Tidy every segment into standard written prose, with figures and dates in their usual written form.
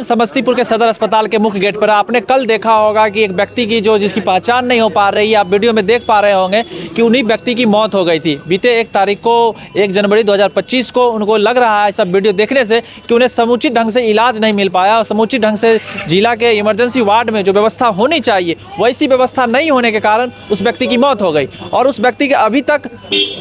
समस्तीपुर के सदर अस्पताल के मुख्य गेट पर आपने कल देखा होगा कि एक व्यक्ति की जिसकी पहचान नहीं हो पा रही है, आप वीडियो में देख पा रहे होंगे कि उन्हीं व्यक्ति की मौत हो गई थी। बीते 1 तारीख को 1 जनवरी 2025 को उनको लग रहा है सब वीडियो देखने से कि उन्हें समुचित ढंग से इलाज नहीं मिल पाया और समुचित ढंग से जिला के इमरजेंसी वार्ड में जो व्यवस्था होनी चाहिए वैसी व्यवस्था नहीं होने के कारण उस व्यक्ति की मौत हो गई। और उस व्यक्ति के अभी तक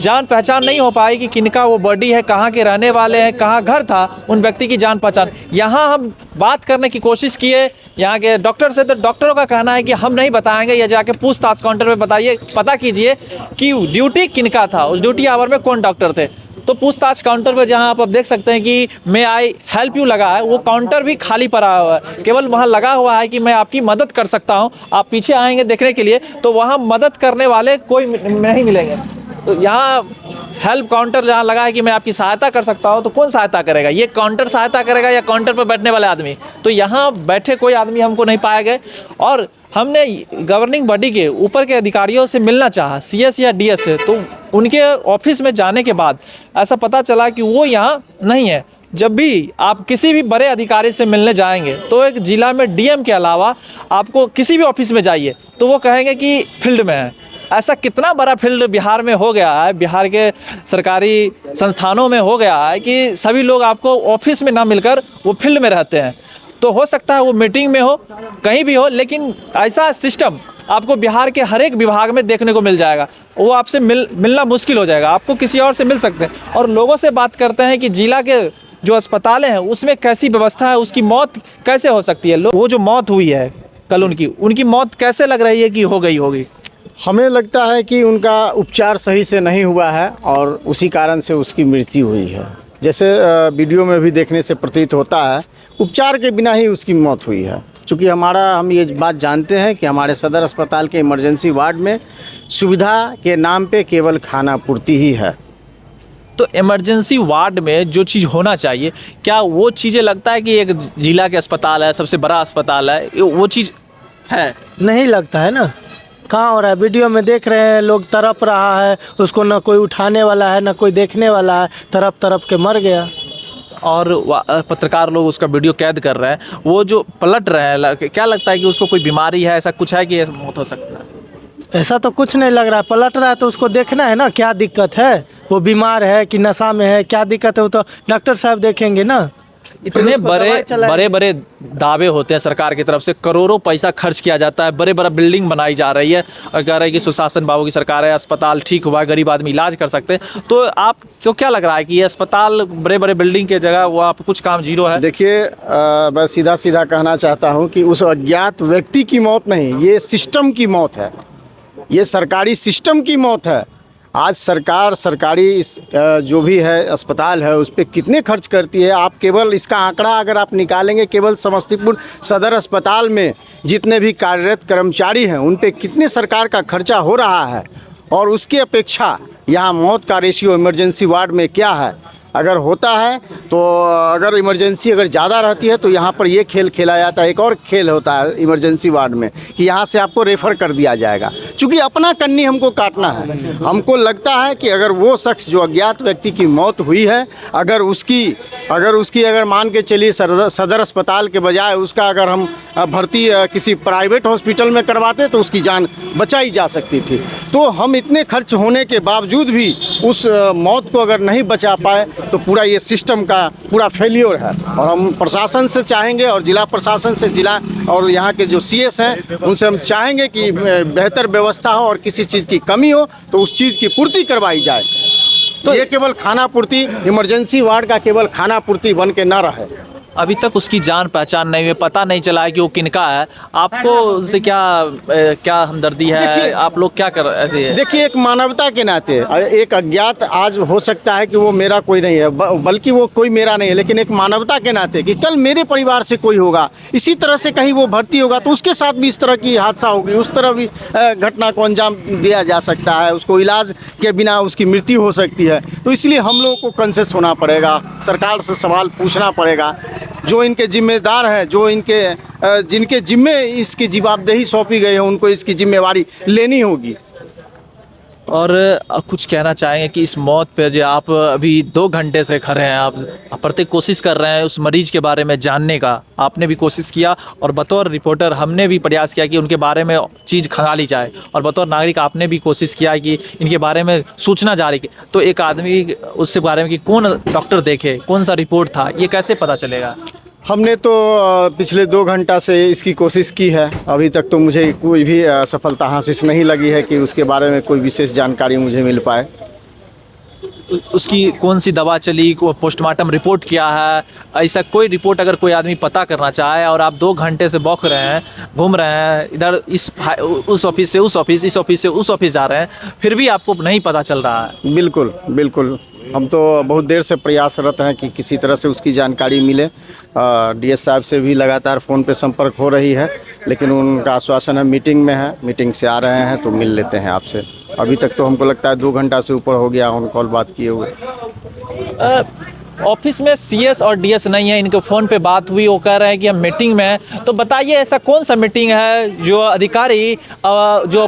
जान पहचान नहीं हो पाई कि किनका वो बॉडी है, कहाँ के रहने वाले हैं, कहाँ घर था उन व्यक्ति की जान पहचान। यहाँ हम बात करने की कोशिश किए यहाँ के डॉक्टर से, तो डॉक्टरों का कहना है कि हम नहीं बताएंगे, या जाके पूछताछ काउंटर पे बताइए, पता कीजिए कि ड्यूटी किनका था, उस ड्यूटी आवर में कौन डॉक्टर थे। तो पूछताछ काउंटर पर जहां आप अब देख सकते हैं कि मे आई हेल्प यू लगा है, वो काउंटर भी खाली पड़ा हुआ है। केवल वहां लगा हुआ है कि मैं आपकी मदद कर सकता हूं, आप पीछे आएंगे देखने के लिए तो वहां मदद करने वाले कोई नहीं मिलेंगे। तो यहाँ हेल्प काउंटर जहाँ लगा है कि मैं आपकी सहायता कर सकता हूँ, तो कौन सहायता करेगा? ये काउंटर सहायता करेगा या काउंटर पर बैठने वाले आदमी? तो यहाँ बैठे कोई आदमी हमको नहीं पाए गए और हमने गवर्निंग बॉडी के ऊपर के अधिकारियों से मिलना चाहा, CS या DS से, तो उनके ऑफिस में जाने के बाद ऐसा पता चला कि वो यहाँ नहीं है। जब भी आप किसी भी बड़े अधिकारी से मिलने जाएंगे तो एक जिला में DM के अलावा आपको किसी भी ऑफिस में जाइए तो वो कहेंगे कि फील्ड में है। ऐसा कितना बड़ा फील्ड बिहार में हो गया है, बिहार के सरकारी संस्थानों में हो गया है कि सभी लोग आपको ऑफिस में ना मिलकर वो फील्ड में रहते हैं। तो हो सकता है वो मीटिंग में हो, कहीं भी हो, लेकिन ऐसा सिस्टम आपको बिहार के हर एक विभाग में देखने को मिल जाएगा। वो आपसे मिलना मुश्किल हो जाएगा, आपको किसी और से मिल सकते हैं। और लोगों से बात करते हैं कि जिला के जो अस्पतालें हैं उसमें कैसी व्यवस्था है, उसकी मौत कैसे हो सकती है। वो जो मौत हुई है कल उनकी मौत कैसे लग रही है कि हो गई होगी? हमें लगता है कि उनका उपचार सही से नहीं हुआ है और उसी कारण से उसकी मृत्यु हुई है। जैसे वीडियो में भी देखने से प्रतीत होता है, उपचार के बिना ही उसकी मौत हुई है। चूँकि हम ये बात जानते हैं कि हमारे सदर अस्पताल के इमरजेंसी वार्ड में सुविधा के नाम पे केवल खाना पूर्ति ही है। तो इमरजेंसी वार्ड में जो चीज़ होना चाहिए, क्या वो चीज़ें लगता है कि एक जिला के अस्पताल है, सबसे बड़ा अस्पताल है, वो चीज़ है? नहीं लगता है ना। कहाँ हो रहा है? वीडियो में देख रहे हैं, लोग तड़प रहा है, उसको ना कोई उठाने वाला है ना कोई देखने वाला है, तड़प के मर गया। और पत्रकार लोग उसका वीडियो कैद कर रहे हैं, वो जो पलट रहे हैं, क्या लगता है कि उसको कोई बीमारी है, ऐसा कुछ है कि मौत हो सकता है? ऐसा तो कुछ नहीं लग रहा है। पलट रहा है तो उसको देखना है ना, क्या दिक्कत है, वो बीमार है कि नशा में है, क्या दिक्कत है, वो तो डॉक्टर साहब देखेंगे ना। इतने बड़े दावे होते हैं सरकार की तरफ से, करोड़ों पैसा खर्च किया जाता है, बड़ा बिल्डिंग बनाई जा रही है और कह रहे हैं कि सुशासन बाबू की सरकार है, अस्पताल ठीक हुआ है, गरीब आदमी इलाज कर सकते हैं। तो आपको क्या लग रहा है कि ये अस्पताल बड़े बिल्डिंग के जगह वो आप कुछ काम जीरो है? देखिए, मैं सीधा कहना चाहता हूँ कि उस अज्ञात व्यक्ति की मौत नहीं, ये सिस्टम की मौत है, ये सरकारी सिस्टम की मौत है। आज सरकारी जो भी है अस्पताल है उस पर कितने खर्च करती है? आप केवल इसका आंकड़ा अगर आप निकालेंगे, केवल समस्तीपुर सदर अस्पताल में जितने भी कार्यरत कर्मचारी हैं उन पे कितने सरकार का खर्चा हो रहा है, और उसकी अपेक्षा यहाँ मौत का रेशियो इमरजेंसी वार्ड में क्या है? अगर होता है तो अगर इमरजेंसी अगर ज़्यादा रहती है तो यहाँ पर ये खेल खेला जाता है, एक और खेल होता है इमरजेंसी वार्ड में कि यहाँ से आपको रेफ़र कर दिया जाएगा। चूँकि अपना कन्नी हमको काटना है, हमको लगता है कि अगर वो शख्स जो अज्ञात व्यक्ति की मौत हुई है, अगर उसकी मान के चलिए सदर अस्पताल के बजाय उसका अगर हम भर्ती किसी प्राइवेट हॉस्पिटल में करवाते तो उसकी जान बचाई जा सकती थी। तो हम इतने खर्च होने के बावजूद भी उस मौत को अगर नहीं बचा पाए तो पूरा ये सिस्टम का पूरा फेलियर है। और हम प्रशासन से चाहेंगे और जिला प्रशासन से जिला और यहाँ के जो CS हैं उनसे हम चाहेंगे कि बेहतर व्यवस्था हो और किसी चीज़ की कमी हो तो उस चीज़ की पूर्ति करवाई जाए। तो ये केवल खाना पूर्ति, इमरजेंसी वार्ड का केवल खाना पूर्ति बन के न रहे। अभी तक उसकी जान पहचान नहीं हुई, पता नहीं चला है कि वो किनका है। आपको उससे क्या हमदर्दी है? आप लोग क्या कर ऐसे? देखिए, एक मानवता के नाते एक अज्ञात आज हो सकता है कि वो मेरा कोई नहीं है, बल्कि वो कोई मेरा नहीं है, लेकिन एक मानवता के नाते कि कल मेरे परिवार से कोई होगा, इसी तरह से कहीं वो भर्ती होगा तो उसके साथ भी इस तरह की हादसा होगी, उस तरह भी घटना को अंजाम दिया जा सकता है, उसको इलाज के बिना उसकी मृत्यु हो सकती है। तो इसलिए हम लोगों को कॉन्शियस होना पड़ेगा, सरकार से सवाल पूछना पड़ेगा। जो इनके जिम्मेदार हैं, जिनके जिम्मे इसकी जवाबदेही सौंपी गई है, उनको इसकी जिम्मेवारी लेनी होगी। और कुछ कहना चाहेंगे कि इस मौत पे जो आप अभी 2 घंटे से खड़े हैं, आप प्रत्येक कोशिश कर रहे हैं उस मरीज के बारे में जानने का, आपने भी कोशिश किया और बतौर रिपोर्टर हमने भी प्रयास किया कि उनके बारे में चीज़ खंगाली जाए, और बतौर नागरिक आपने भी कोशिश किया कि इनके बारे में सूचना जारी की। तो एक आदमी उससे बारे में कि कौन डॉक्टर देखे, कौन सा रिपोर्ट था, ये कैसे पता चलेगा? हमने तो पिछले 2 घंटा से इसकी कोशिश की है। अभी तक तो मुझे कोई भी सफलता हासिल नहीं लगी है कि उसके बारे में कोई विशेष जानकारी मुझे मिल पाए। उसकी कौन सी दवा चली, पोस्टमार्टम रिपोर्ट क्या है, ऐसा कोई रिपोर्ट अगर कोई आदमी पता करना चाहे, और आप 2 घंटे से बौख रहे हैं, घूम रहे हैं इधर उस ऑफिस से उस ऑफिस, इस ऑफिस से उस ऑफिस जा रहे हैं, फिर भी आपको नहीं पता चल रहा है? बिल्कुल बिल्कुल, हम तो बहुत देर से प्रयासरत हैं कि किसी तरह से उसकी जानकारी मिले। डीएस साहब से भी लगातार फ़ोन पे संपर्क हो रही है, लेकिन उनका आश्वासन है मीटिंग में है, मीटिंग से आ रहे हैं तो मिल लेते हैं आपसे। अभी तक तो हमको लगता है 2 घंटा से ऊपर हो गया ऑन कॉल बात किए हुए। ऑफिस में सीएस और डीएस नहीं है, इनके फ़ोन पे बात हुई, वो कह रहे हैं कि हम मीटिंग में हैं। तो बताइए ऐसा कौन सा मीटिंग है जो अधिकारी जो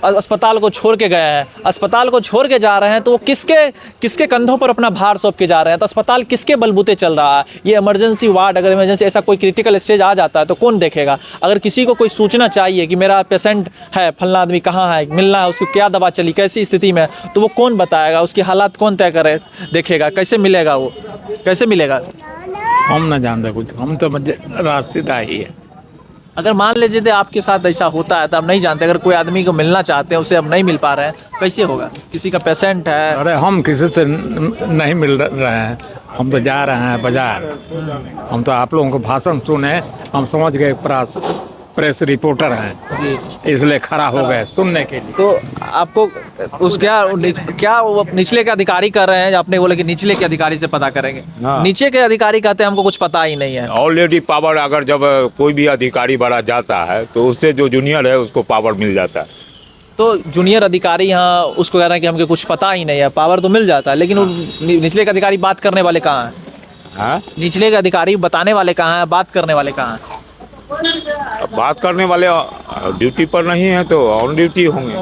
अस्पताल को छोड़ के गए हैं, अस्पताल को छोड़ के जा रहे हैं, तो वो किसके कंधों पर अपना भार सौंप के जा रहे हैं? तो अस्पताल किसके बलबूते चल रहा है? ये इमरजेंसी वार्ड, अगर इमरजेंसी ऐसा कोई क्रिटिकल स्टेज आ जाता है तो कौन देखेगा? अगर किसी को कोई सूचना चाहिए कि मेरा पेशेंट है, फलना आदमी कहाँ है, मिलना है, उसको क्या दवा चली, कैसी स्थिति में, तो वो कौन बताएगा? उसके हालात कौन तय करे, देखेगा? कैसे मिलेगा वो, कैसे मिलेगा? हम ना जानते कुछ, हम तो रास्तेदार ही है। अगर मान लीजिए आपके साथ ऐसा होता है तो आप नहीं जानते, अगर कोई आदमी को मिलना चाहते हैं, उसे अब नहीं मिल पा रहे हैं, कैसे होगा? किसी का पेशेंट है। अरे हम किसी से नहीं मिल रहे हैं, हम तो जा रहे हैं बाजार। हम तो आप लोगों को भाषण सुने, हम समझ गए प्रेस रिपोर्टर हैं, इसलिए खड़ा हो गए सुनने के लिए। तो आपको उस क्या वो निचले के अधिकारी कर रहे हैं? आपने बोला कि निचले के अधिकारी से पता करेंगे। हाँ। नीचे के अधिकारी कहते हैं हमको कुछ पता ही नहीं है। ऑलरेडी पावर, अगर जब कोई भी अधिकारी बड़ा जाता है तो उससे जो जूनियर है उसको पावर मिल जाता है। तो जूनियर अधिकारी यहाँ उसको कह रहे हैं कि हमको कुछ पता ही नहीं है, पावर तो मिल जाता है, लेकिन वो निचले के अधिकारी बात करने वाले कहाँ हैं? हाँ? निचले के अधिकारी बताने वाले कहाँ हैं, बात करने वाले कहाँ हैं? अब बात करने वाले ड्यूटी पर नहीं है तो ऑन ड्यूटी होंगे।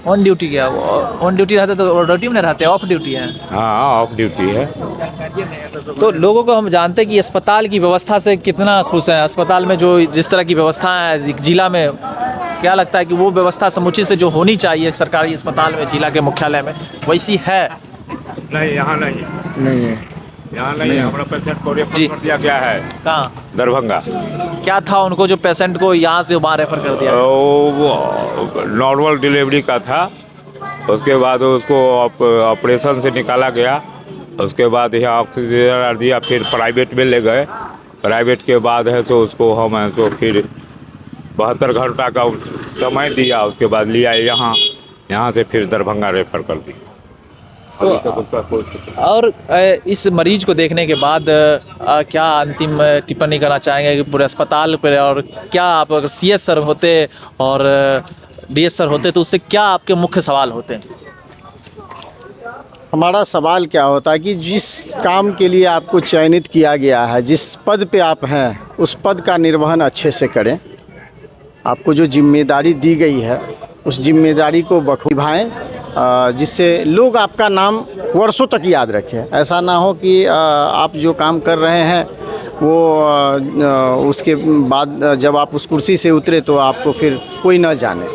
ऑन ड्यूटी क्या? ऑन ड्यूटी रहते तो ड्यूटी में नहीं रहते, ऑफ ड्यूटी है। हाँ, ऑफ ड्यूटी है। तो लोगों को हम जानते हैं कि अस्पताल की व्यवस्था से कितना खुश हैं। अस्पताल में जो जिस तरह की व्यवस्था है जिला में, क्या लगता है कि वो व्यवस्था समुचित से जो होनी चाहिए सरकारी अस्पताल में, जिला के मुख्यालय में, वैसी है? नहीं, यहाँ नहीं है, यहाँ नहीं है। हमारा पेशेंट को रेफर कर दिया गया है। कहाँ? दरभंगा। क्या था उनको जो पेशेंट को यहाँ से वहाँ रेफर कर दिया? वो नॉर्मल डिलीवरी का था, उसके बाद उसको ऑपरेशन से निकाला गया, उसके बाद यहाँ ऑक्सीजन दिया, फिर प्राइवेट में ले गए। प्राइवेट के बाद है सो उसको हम है सो फिर 72 घंटा का समय दिया, उसके बाद लिया यहाँ से फिर दरभंगा रेफर कर दी। तो और इस मरीज को देखने के बाद क्या अंतिम टिप्पणी करना चाहेंगे कि पूरे अस्पताल पर, और क्या आप अगर सीएस सर होते और डीएस सर होते तो उससे क्या आपके मुख्य सवाल होते? हमारा सवाल क्या होता है कि जिस काम के लिए आपको चयनित किया गया है, जिस पद पे आप हैं, उस पद का निर्वहन अच्छे से करें। आपको जो जिम्मेदारी दी गई है उस जिम्मेदारी को बखूबी निभाएं, जिससे लोग आपका नाम वर्षों तक याद रखें। ऐसा ना हो कि आप जो काम कर रहे हैं वो उसके बाद जब आप उस कुर्सी से उतरे तो आपको फिर कोई न जाने।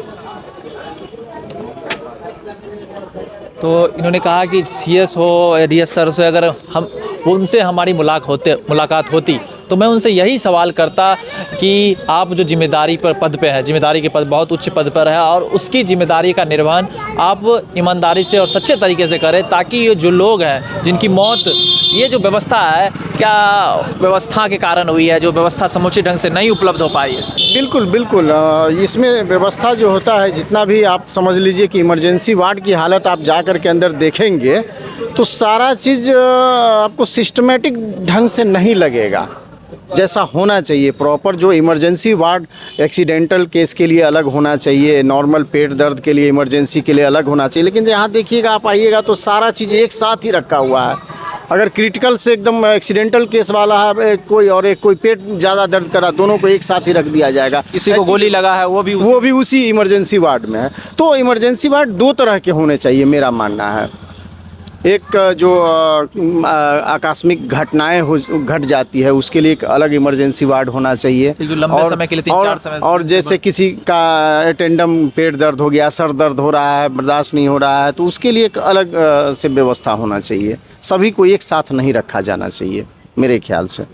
तो इन्होंने कहा कि सीएस हो या डीएस सर से अगर हम उनसे हमारी मुलाकात होती तो मैं उनसे यही सवाल करता कि आप जो जिम्मेदारी पर पद पे हैं, जिम्मेदारी के पद बहुत उच्च पद पर है, और उसकी जिम्मेदारी का निर्वहन आप ईमानदारी से और सच्चे तरीके से करें, ताकि ये जो लोग हैं जिनकी मौत, ये जो व्यवस्था है, क्या व्यवस्था के कारण हुई है, जो व्यवस्था समुचित ढंग से नहीं उपलब्ध हो पाई है? बिल्कुल बिल्कुल, इसमें व्यवस्था जो होता है, जितना भी आप समझ लीजिए कि इमरजेंसी वार्ड की हालत आप जा कर के अंदर देखेंगे तो सारा चीज़ आपको सिस्टमेटिक ढंग से नहीं लगेगा। जैसा होना चाहिए। प्रॉपर जो इमरजेंसी वार्ड एक्सीडेंटल केस के लिए अलग होना चाहिए, नॉर्मल पेट दर्द के लिए इमरजेंसी के लिए अलग होना चाहिए। लेकिन यहाँ देखिएगा, आप आइएगा तो सारा चीज़ एक साथ ही रखा हुआ है। अगर क्रिटिकल से एकदम एक्सीडेंटल केस वाला है कोई, और एक कोई पेट ज़्यादा दर्द करा, दोनों को एक साथ ही रख दिया जाएगा। किसी को गोली लगा है वो भी उसी इमरजेंसी वार्ड में है। तो इमरजेंसी वार्ड दो तरह के होने चाहिए, मेरा मानना है। एक जो आकस्मिक घटनाएं घट जाती है, उसके लिए एक अलग इमरजेंसी वार्ड होना चाहिए। जो लंबे समय के लिए 3-4 समय और जैसे किसी का एटेंडम पेट दर्द हो गया, सर दर्द हो रहा है, बर्दाश्त नहीं हो रहा है, तो उसके लिए एक अलग से व्यवस्था होना चाहिए। सभी को एक साथ नहीं रखा जाना चाहिए मेरे ख्याल से।